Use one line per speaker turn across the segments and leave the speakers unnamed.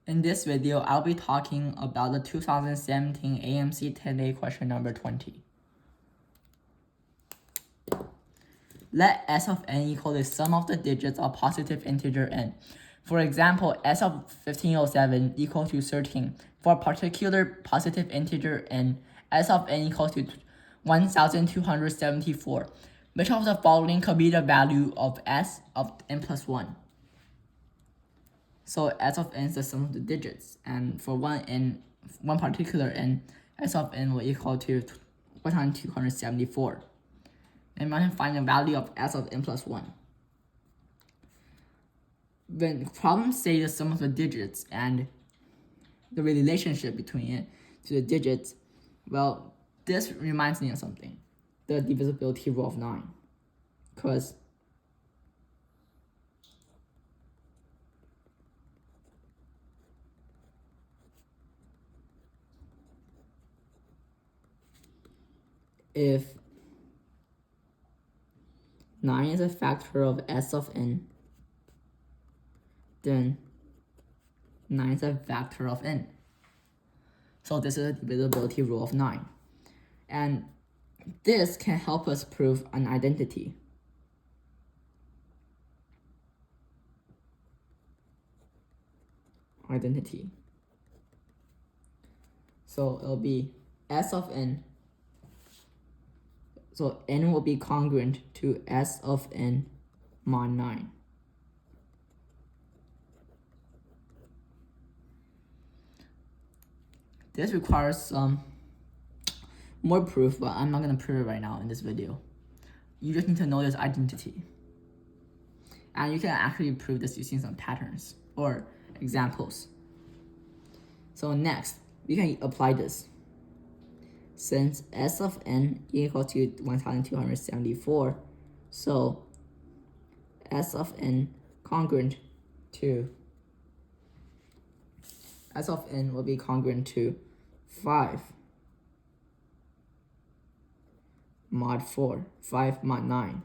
In this video, I'll be talking about the 2017 AMC 10-day question number 20. Let S of n equal the sum of the digits of positive integer n. For example, S of 1507 equal to 13. For a particular positive integer n, S of n equals to 1274. Which of the following could be the value of S of n plus 1? So S of n is the sum of the digits, and for one particular n, S of n will equal to 1274. And we want to find the value of S of n plus 1. When problems say the sum of the digits and the relationship between it to the digits, well, this reminds me of something, the divisibility rule of 9. Because if 9 is a factor of S of n, then 9 is a factor of n. So this is a divisibility rule of 9. And this can help us prove an identity. So it'll be S of n. So n will be congruent to S of n mod 9. This requires some more proof, but I'm not going to prove it right now in this video. You just need to know this identity. And you can actually prove this using some patterns or examples. So next, we can apply this. Since S of n equals to 1274, so S of n congruent to S of n will be congruent to 5 mod 4, 5 mod 9.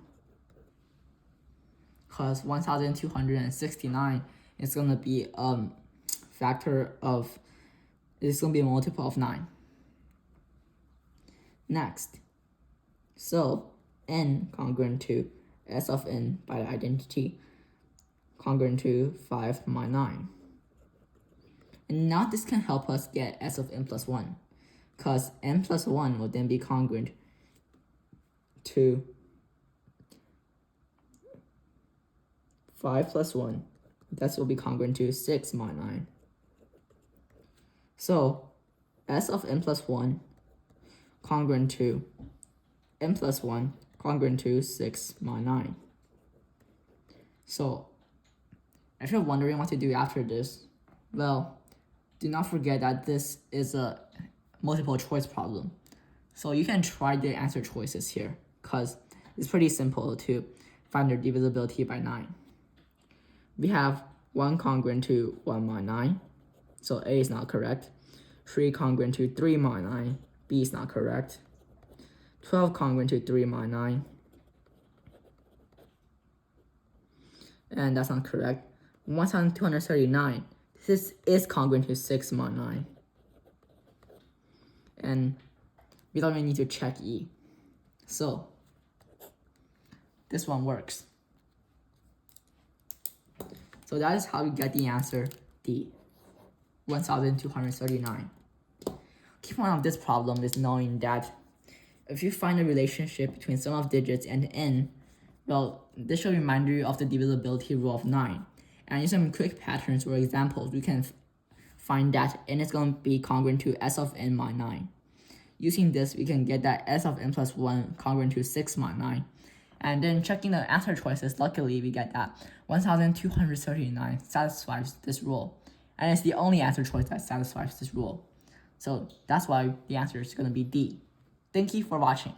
Because 1269 is going to be factor of, it's going to be a multiple of 9. Next, so n congruent to S of n by the identity congruent to 5 mod 9. And now this can help us get S of n plus 1, because n plus 1 will then be congruent to 5 plus 1. That will be congruent to 6 mod 9. So S of n plus 1 congruent to n plus 1 congruent to 6 mod 9. So if you're wondering what to do after this, well, do not forget that this is a multiple choice problem. So you can try the answer choices here, because it's pretty simple to find their divisibility by 9. We have 1 congruent to 1 mod 9, so A is not correct. 3 congruent to 3 mod 9, B is not correct. 12 congruent to 3 mod 9, and that's not correct. 1239, this is congruent to 6 mod 9. And we don't even need to check E. So this one works. So that is how we get the answer D, 1239. Key point of this problem is knowing that if you find a relationship between sum of digits and n, well, this should remind you of the divisibility rule of 9. And using some quick patterns or examples, we can find that n is going to be congruent to S of n mod 9. Using this, we can get that S of n plus 1 congruent to 6 mod 9. And then checking the answer choices, luckily we get that 1239 satisfies this rule. And it's the only answer choice that satisfies this rule. So that's why the answer is going to be D. Thank you for watching.